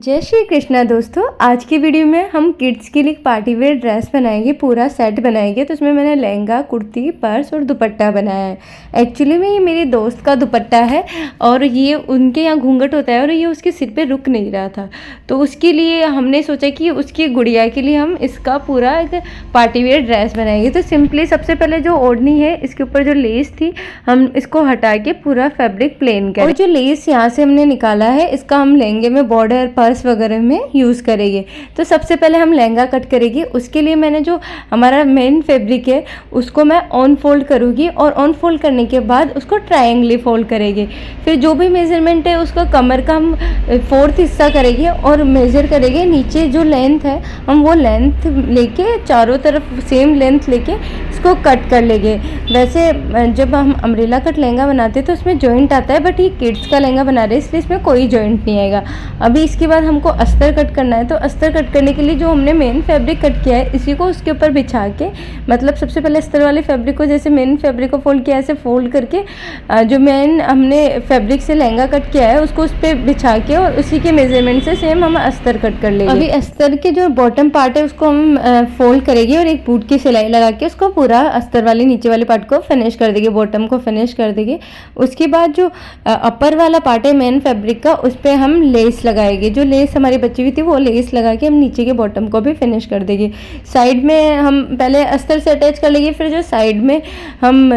जय श्री कृष्णा दोस्तों। आज की वीडियो में हम किड्स के लिए पार्टी वेयर ड्रेस बनाएंगे, पूरा सेट बनाएंगे। तो उसमें मैंने लहंगा, कुर्ती, पर्स और दुपट्टा बनाया है। एक्चुअली में ये मेरी दोस्त का दुपट्टा है और ये उनके यहाँ घूंघट होता है और ये उसके सिर पे रुक नहीं रहा था, तो उसके लिए हमने सोचा कि उसकी गुड़िया के लिए हम इसका पूरा एक पार्टी वेयर ड्रेस बनाएंगे। तो सिंपली सबसे पहले जो ओढ़नी है, इसके ऊपर जो लेस थी हम इसको हटा के पूरा फैब्रिक प्लेन करें। और जो लेस यहाँ से हमने निकाला है इसका हम लहंगे में बॉर्डर, पर्स वगैरह में यूज़ करेंगे। तो सबसे पहले हम लहंगा कट करेंगे। उसके लिए मैंने जो हमारा मेन फैब्रिक है उसको मैं ऑन फोल्ड करूँगी और ऑन फोल्ड करने के बाद उसको ट्रायंगली फोल्ड करेंगे। फिर जो भी मेजरमेंट है उसका कमर का हम 4th हिस्सा करेंगे और मेजर करेंगे। नीचे जो लेंथ है हम वो लेंथ लेके चारों तरफ सेम लेंथ लेके इसको कट कर लेंगे। वैसे जब हम अम्ब्रेला कट लहंगा बनाते हैं तो उसमें जॉइंट आता है, बट ये किड्स का लहंगा बना रहे हैं इसलिए इसमें कोई जॉइंट नहीं आएगा। अभी इसके बाद हमको अस्तर कट करना है। तो अस्तर कट करने के लिए जो हमने मेन फैब्रिक कट किया है इसी को उसके ऊपर बिछा के, मतलब सबसे पहले अस्तर वाले फैब्रिक को जैसे मेन फैब्रिक को फोल्ड किया ऐसे फोल्ड करके जो मेन हमने फैब्रिक से लहंगा कट किया है उसको उस पर बिछा के और उसी के मेजरमेंट से सेम हम अस्तर कट कर लेंगे। अभी अस्तर के जो बॉटम पार्ट है उसको हम फोल्ड करेंगे और एक बूट की सिलाई लगा के उसको पूरा अस्तर वाले नीचे वाले पार्ट को फिनिश कर देंगे, बॉटम को फिनिश कर देंगे। उसके बाद जो अपर वाला पार्ट है मेन फैब्रिक का उस पर हम लेस लगाएंगे। जो लेस हमारी बची हुई थी वो लेस लगा के हम नीचे के बॉटम को भी फिनिश कर देंगे। साइड में हम पहले अस्तर से अटैच कर लेंगे, फिर जो साइड में हम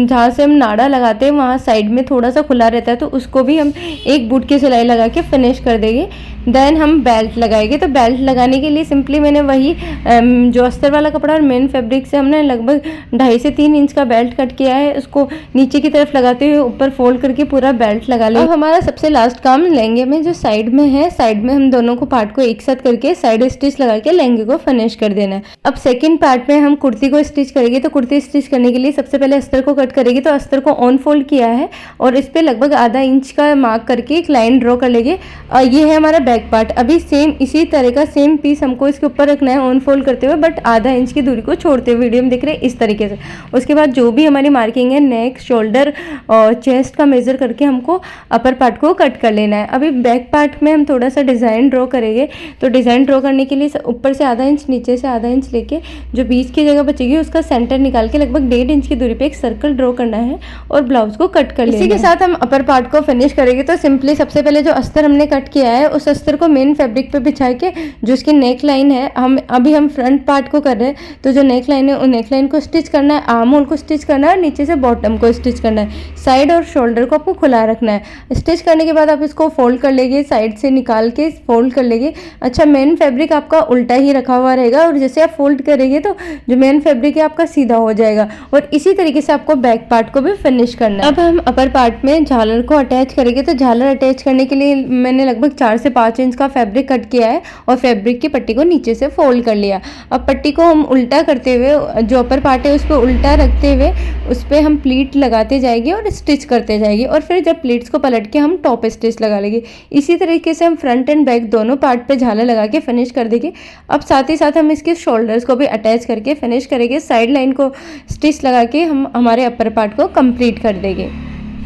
जहाँ से हम नाड़ा लगाते हैं वहाँ साइड में थोड़ा सा खुला रहता है तो उसको भी हम एक बूट की सिलाई लगा के फिनिश कर देंगे। देन हम बेल्ट लगाएंगे। तो बेल्ट लगाने के लिए सिंपली मैंने वही जो अस्तर वाला कपड़ा और मेन फैब्रिक से हमने लगभग 2.5 से 3 इंच का बेल्ट कट किया है, उसको नीचे की तरफ लगाते हुए ऊपर फोल्ड करके पूरा बेल्ट लगा लेंगे। अब हमारा सबसे लास्ट काम लहंगे में जो साइड में है, साइड में हम दोनों को पार्ट को एक साथ करके साइड स्टिच लगा के लहंगे को फिनिश कर देना है। अब सेकंड पार्ट में हम कुर्ती को स्टिच करेंगे। तो कुर्ती स्टिच करने के लिए सबसे पहले अस्तर को कट करेंगे। तो अस्तर को ऑन फोल्ड किया है और इस पर लगभग आधा इंच का मार्क करके एक लाइन ड्रॉ कर लेंगे। ये है हमारा बैक पार्ट। अभी सेम इसी तरह का सेम पीस हमको इसके ऊपर रखना है ऑन फोल्ड करते हुए, बट आधा इंच की दूरी को छोड़ते हुए, वीडियो में देख रहे हैं इस तरीके से। उसके बाद जो भी हमारी मार्किंग है नेक, शोल्डर और चेस्ट का मेजर करके हमको अपर पार्ट को कट कर लेना है। अभी बैक पार्ट में हम थोड़ा सा डिज़ाइन ड्रॉ करेंगे। तो डिज़ाइन ड्रॉ करने के लिए ऊपर से आधा इंच, नीचे से आधा इंच लेके जो बीच की जगह बचेगी उसका सेंटर निकाल के लगभग 1.5 इंच की दूरी पे एक सर्कल ड्रॉ करना है और ब्लाउज को कट कर लेना है। इसी के साथ हम अपर पार्ट को फिनिश करेंगे। तो सिंपली सबसे पहले जो अस्तर हमने कट किया है उस अस्तर को मेन फैब्रिक पे बिछा के जो उसकी नेक लाइन है, हम फ्रंट पार्ट को कर रहे हैं तो जो नेक लाइन है उस नेक लाइन को स्टिच करना है, आर्म होल को स्टिच करना है, नीचे से बॉटम को स्टिच करना है। साइड और शोल्डर को आपको खुला रखना है। स्टिच करने के बाद आप इसको फोल्ड कर लेंगे, साइड से निकाल के फोल्ड कर लेंगे। अच्छा, मेन फैब्रिक आपका उल्टा ही रखा हुआ रहेगा और जैसे आप फोल्ड करेंगे तो जो मेन फैब्रिक है आपका सीधा हो जाएगा। और इसी तरीके से आपको बैक पार्ट को भी फिनिश करना है। अब हम अपर पार्ट में झालर को अटैच करेंगे। तो झालर अटैच करने के लिए मैंने लगभग 4 से 5 इंच का फैब्रिक कट किया है और फैब्रिक की पट्टी को नीचे से फोल्ड कर लिया। अब पट्टी को हम उल्टा करते हुए जो अपर पार्ट है उस पर उल्टा रखते हुए उस पर हम प्लीट लगाते जाएंगे और स्टिच करते जाएंगे। और फिर जब प्लीट्स को पलट के हम टॉप स्टिच लगा लेंगे। इसी तरीके से हम फ्रंट एंड बैक दोनों पार्ट पे झालर लगा के फिनिश कर देंगे। अब साथ ही साथ हम इसके शोल्डर्स को भी अटैच करके फिनिश करेंगे। साइड लाइन को स्टिच लगा के हम हमारे अपर पार्ट को कंप्लीट कर देंगे।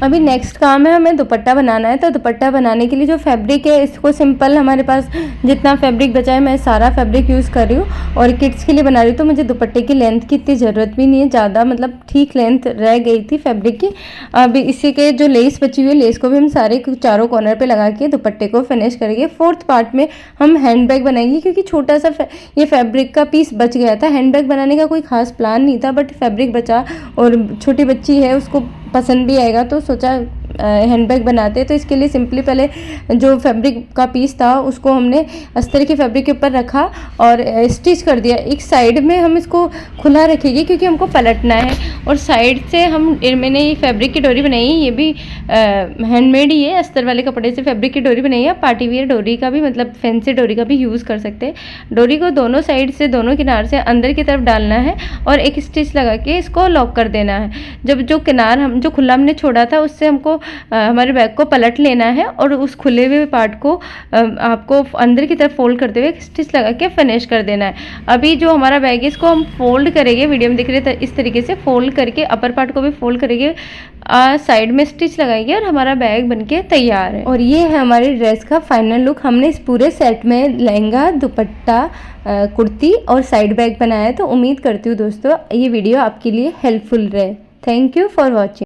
अभी नेक्स्ट काम है, हमें दुपट्टा बनाना है। तो दुपट्टा बनाने के लिए जो फैब्रिक है इसको सिंपल, हमारे पास जितना फैब्रिक बचा है मैं सारा फैब्रिक यूज़ कर रही हूँ और किड्स के लिए बना रही हूँ। तो मुझे दुपट्टे की लेंथ की इतनी ज़रूरत भी नहीं है, ज़्यादा मतलब ठीक लेंथ रह गई थी फैब्रिक की। अभी इसी के जो लेस बची हुई है लेस को भी हम सारे चारों कॉर्नर पर लगा के दुपट्टे को फिनिश करेंगे। 4th पार्ट में हम हैंड बैग बनाएंगे क्योंकि छोटा सा ये फैब्रिक का पीस बच गया था। हैंड बैग बनाने का कोई खास प्लान नहीं था, बट फैब्रिक बचा और छोटी बच्ची है उसको पसंद भी आएगा तो सोचा हैंडबैग बनाते। तो इसके लिए सिंपली पहले जो फैब्रिक का पीस था उसको हमने अस्तर के फैब्रिक के ऊपर रखा और स्टिच कर दिया। एक साइड में हम इसको खुला रखेंगे क्योंकि हमको पलटना है और साइड से मैंने ये फैब्रिक की डोरी बनाई है। ये भी हैंडमेड ही है, अस्तर वाले कपड़े से फैब्रिक की डोरी बनाई है। पार्टी वेयर डोरी का भी, मतलब फैंसी डोरी का भी यूज़ कर सकते हैं। डोरी को दोनों साइड से, दोनों किनार से अंदर की तरफ डालना है और एक स्टिच लगा के इसको लॉक कर देना है। जब जो किनार जो खुला हमने छोड़ा था उससे हमको हमारे बैग को पलट लेना है और उस खुले हुए पार्ट को आपको अंदर की तरफ फोल्ड करते हुए स्टिच लगा के फिनिश कर देना है। अभी जो हमारा बैग है इसको हम फोल्ड करेंगे, वीडियो में दिख रहे थे इस तरीके से फोल्ड करके अपर पार्ट को भी फोल्ड करेंगे, साइड में स्टिच लगाएंगे और हमारा बैग बनके तैयार है। और ये है हमारी ड्रेस का फाइनल लुक। हमने इस पूरे सेट में लहंगा, दुपट्टा, कुर्ती और साइड बैग बनाया है। तो उम्मीद करती हूँ दोस्तों ये वीडियो आपके लिए हेल्पफुल रहे। Thank you for watching.